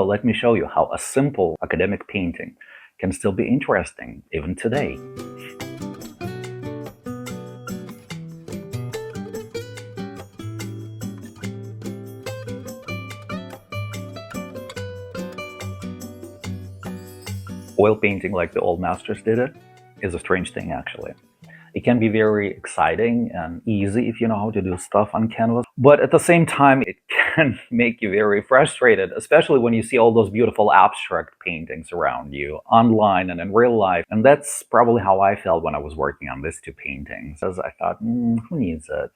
So let me show you how a simple academic painting can still be interesting even today. Oil painting, like the old masters did it, is a strange thing actually. It can be very exciting and easy if you know how to do stuff on canvas, but at the same time it can make you very frustrated, especially when you see all those beautiful abstract paintings around you online and in real life. And that's probably how I felt when I was working on these two paintings, as I thought, who needs it?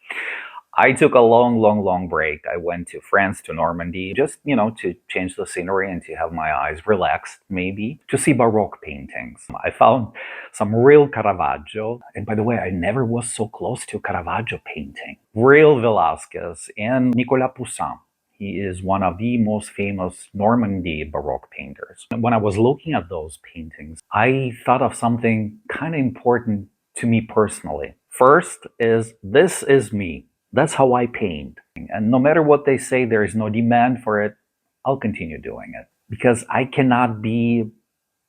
I took a long break. I went to France, to Normandy, just, to change the scenery and to have my eyes relaxed, maybe, to see Baroque paintings. I found some real Caravaggio. And by the way, I never was so close to Caravaggio painting. Real Velázquez and Nicolas Poussin. He is one of the most famous Normandy Baroque painters. And when I was looking at those paintings, I thought of something kind of important to me personally. First is, this is me. That's how I paint. And no matter what they say, there is no demand for it, I'll continue doing it. Because I cannot be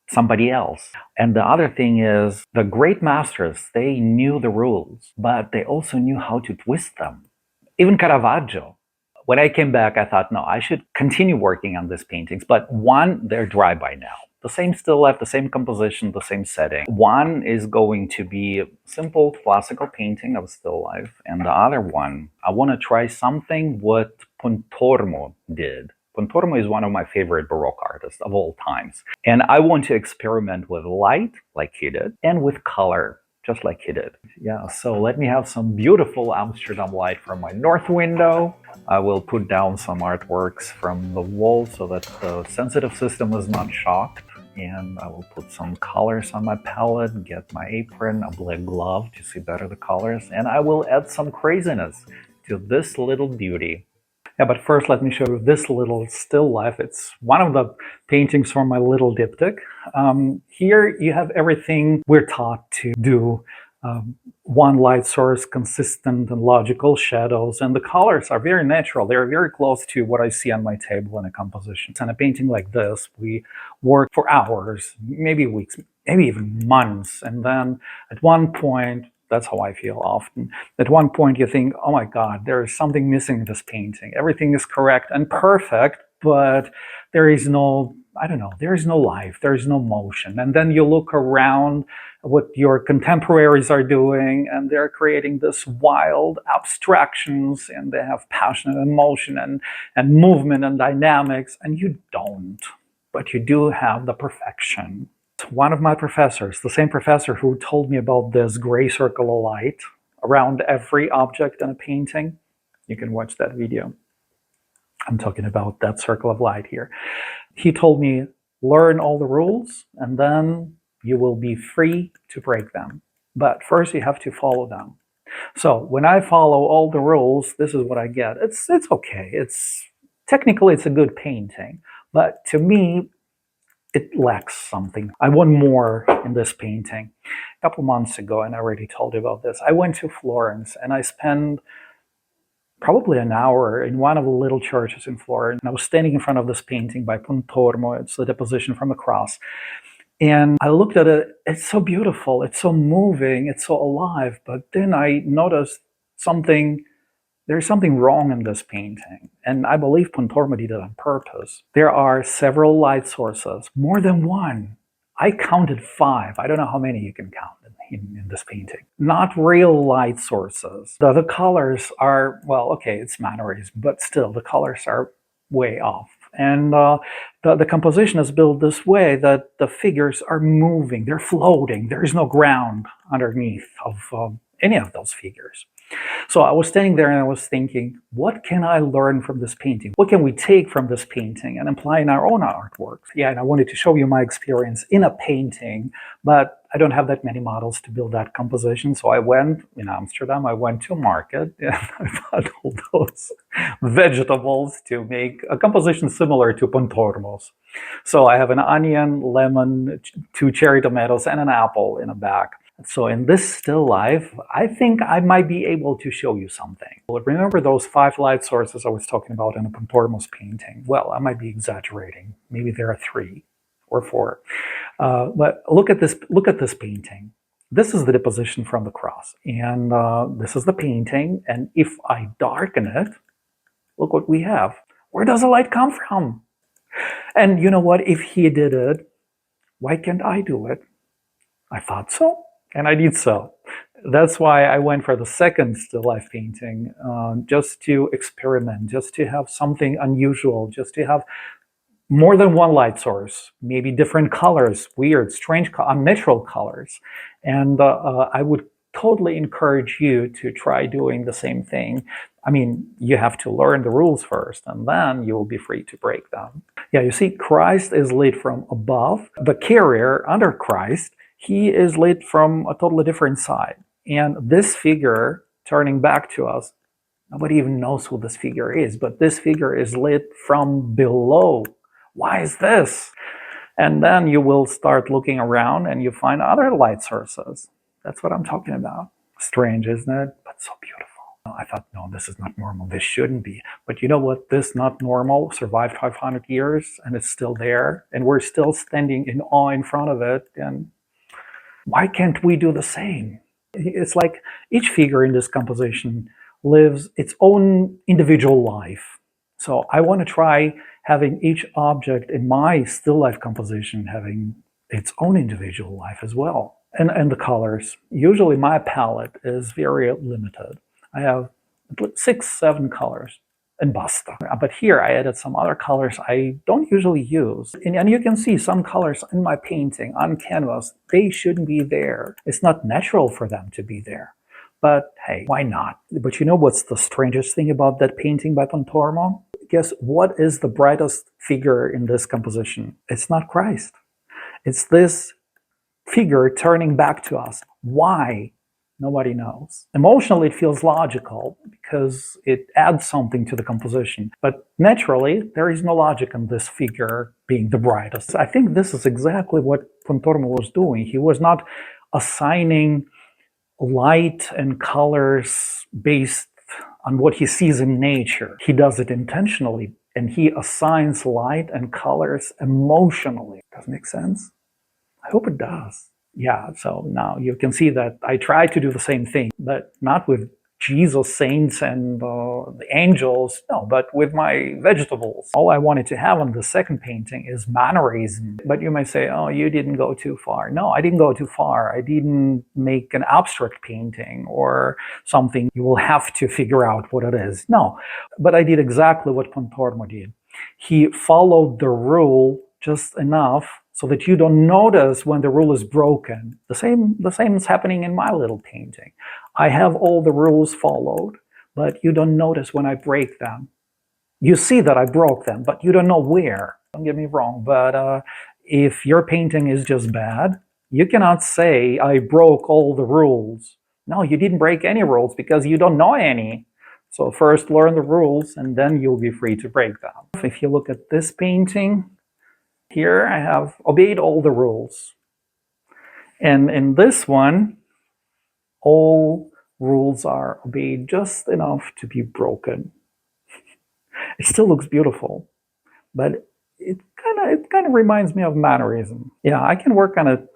somebody else. And the other thing is, the great masters, they knew the rules, but they also knew how to twist them. Even Caravaggio. When I came back, I thought, no, I should continue working on these paintings. But one, they're dry by now. The same still life, the same composition, the same setting. One is going to be a simple classical painting of still life, and the other one, I want to try something what Pontormo did. Pontormo is one of my favorite Baroque artists of all times. And I want to experiment with light, like he did, and with color, just like he did. Yeah, so let me have some beautiful Amsterdam light from my north window. I will put down some artworks from the wall so that the sensitive system is not shocked. And I will put some colors on my palette, get my apron, a black glove to see better the colors, and I will add some craziness to this little beauty. Yeah, but first let me show you this little still life. It's one of the paintings from my little diptych. Here you have everything we're taught to do. One light source, consistent and logical shadows, and the colors are very natural. They're very close to what I see on my table in a composition. And a painting like this, we work for hours, maybe weeks, maybe even months. And then at one point, that's how I feel often. At one point you think, oh my God, there is something missing in this painting. Everything is correct and perfect, but there is no, there is no life, there is no motion. And then you look around what your contemporaries are doing, and they're creating this wild abstractions, and they have passion and emotion and movement and dynamics, and you don't. But you do have the perfection. One of my professors, the same professor who told me about this gray circle of light around every object in a painting, you can watch that video. I'm talking about that circle of light here. He told me, learn all the rules, and then you will be free to break them. But first you have to follow them. So when I follow all the rules, this is what I get. It's okay. Technically it's a good painting, but to me, it lacks something. I want more in this painting. A couple months ago, and I already told you about this, I went to Florence and I spent probably an hour in one of the little churches in Florence. And I was standing in front of this painting by Pontormo. It's the Deposition from the Cross. And I looked at it, it's so beautiful, it's so moving, it's so alive. But then I noticed there's something wrong in this painting. And I believe Pontormo did it on purpose. There are several light sources, more than one. I counted 5. I don't know how many you can count in this painting. Not real light sources. The colors are, well, okay, it's Mannerism, but still the colors are way off. And the composition is built this way that the figures are moving, they're floating. There is no ground underneath of any of those figures. So I was standing there and I was thinking, what can I learn from this painting? What can we take from this painting and apply in our own artworks? Yeah, and I wanted to show you my experience in a painting, but I don't have that many models to build that composition. So I went in Amsterdam, I went to a market and I bought all those vegetables to make a composition similar to Pontormo's. So I have an onion, lemon, 2 cherry tomatoes, and an apple in a bag. So in this still life, I think I might be able to show you something. Remember those 5 light sources I was talking about in the Pontormo's painting? Well, I might be exaggerating. Maybe there are 3 or 4. But look at this. Look at this painting. This is the deposition from the cross, and this is the painting. And if I darken it, look what we have. Where does the light come from? And you know what? If he did it, why can't I do it? I thought so, and I did so. That's why I went for the second still life painting, just to experiment, just to have something unusual, just to have more than one light source, maybe different colors, weird, strange, unnatural colors. And I would totally encourage you to try doing the same thing. I mean, you have to learn the rules first, and then you will be free to break them. Yeah, you see, Christ is lit from above. The carrier under Christ, he is lit from a totally different side. And this figure turning back to us, nobody even knows who this figure is, but this figure is lit from below. Why is this? And then you will start looking around and you find other light sources. That's what I'm talking about. Strange, isn't it? But so beautiful. I thought, no, this is not normal. This shouldn't be. But you know what? This not normal survived 500 years and it's still there. And we're still standing in awe in front of it. And why can't we do the same? It's like each figure in this composition lives its own individual life. So I want to try having each object in my still life composition having its own individual life as well. And the colors. Usually my palette is very limited. I have 6, 7 colors and basta. But here I added some other colors I don't usually use. And you can see some colors in my painting on canvas, they shouldn't be there. It's not natural for them to be there. But hey, why not? But you know what's the strangest thing about that painting by Pontormo? Guess what is the brightest figure in this composition? It's not Christ. It's this figure turning back to us. Why? Nobody knows. Emotionally, it feels logical because it adds something to the composition. But naturally, there is no logic in this figure being the brightest. I think this is exactly what Pontormo was doing. He was not assigning light and colors based on what he sees in nature. He does it intentionally, and he assigns light and colors emotionally. Does it make sense? I hope it does. Yeah, so now you can see that I try to do the same thing, but not with Jesus, saints, and the angels, no, but with my vegetables. All I wanted to have on the second painting is Mannerism. But you may say, oh, you didn't go too far. No, I didn't go too far. I didn't make an abstract painting or something you will have to figure out what it is. No, but I did exactly what Pontormo did. He followed the rule just enough so that you don't notice when the rule is broken. The same is happening in my little painting. I have all the rules followed, but you don't notice when I break them. You see that I broke them, but you don't know where. Don't get me wrong, but if your painting is just bad, you cannot say, I broke all the rules. No, you didn't break any rules because you don't know any. So first learn the rules, and then you'll be free to break them. If you look at this painting, here I have obeyed all the rules. And in this one, all rules are obeyed just enough to be broken. It still looks beautiful, but it kind of reminds me of Mannerism. Yeah, I can work on it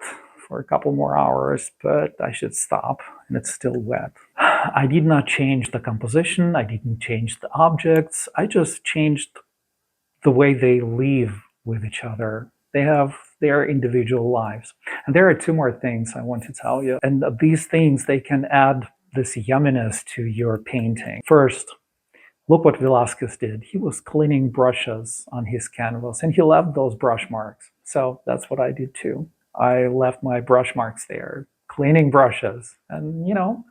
for a couple more hours, but I should stop, and it's still wet. I did not change the composition, I didn't change the objects, I just changed the way they live with each other. They have their individual lives. And there are 2 more things I want to tell you. And these things, they can add this yumminess to your painting. First, look what Velázquez did. He was cleaning brushes on his canvas, and he left those brush marks. So that's what I did too. I left my brush marks there, cleaning brushes. And, you know,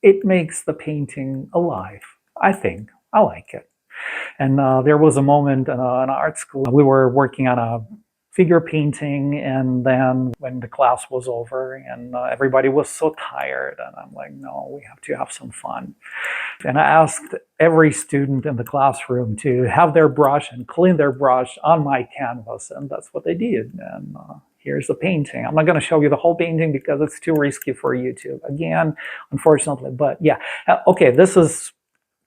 it makes the painting alive, I think. I like it. And there was a moment in art school, we were working on a figure painting, and then when the class was over and everybody was so tired, and I'm like, no, we have to have some fun. And I asked every student in the classroom to have their brush and clean their brush on my canvas, and that's what they did. And Here's the painting. I'm not going to show you the whole painting because it's too risky for YouTube. Again, unfortunately, but yeah. Okay, this is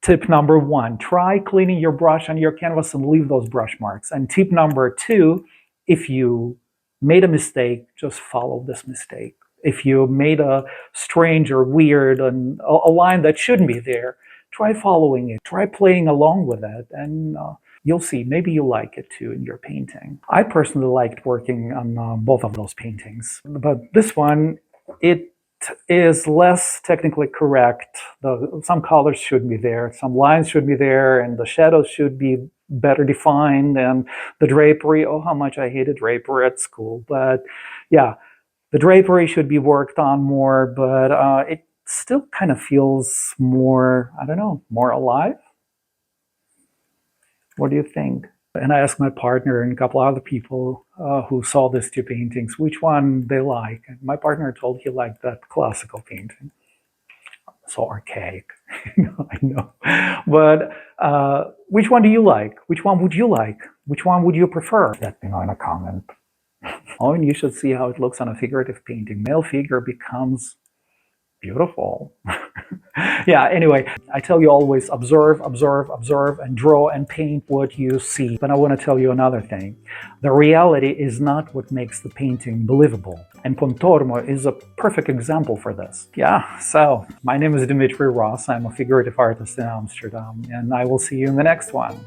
tip number 1. Try cleaning your brush on your canvas and leave those brush marks. And tip number 2, if you made a mistake, just follow this mistake. If you made a strange or weird and a line that shouldn't be there, try following it. Try playing along with it, and you'll see. Maybe you like it too in your painting. I personally liked working on both of those paintings, but this one, it is less technically correct. Some colors should be there, some lines should be there, and the shadows should be better defined, and the drapery, oh, how much I hated drapery at school. But yeah, the drapery should be worked on more, but it still kind of feels more, I don't know, more alive. What do you think? And I asked my partner and a couple other people who saw these two paintings which one they like. And my partner told he liked that classical painting. So archaic, I know. But which one do you like? Which one would you like? Which one would you prefer? Let me know in a comment. Oh, and you should see how it looks on a figurative painting. Male figure becomes beautiful. Yeah, anyway, I tell you always observe, observe, observe, and draw and paint what you see. But I want to tell you another thing. The reality is not what makes the painting believable. And Pontormo is a perfect example for this. Yeah, so my name is Dimitri Ross. I'm a figurative artist in Amsterdam, and I will see you in the next one.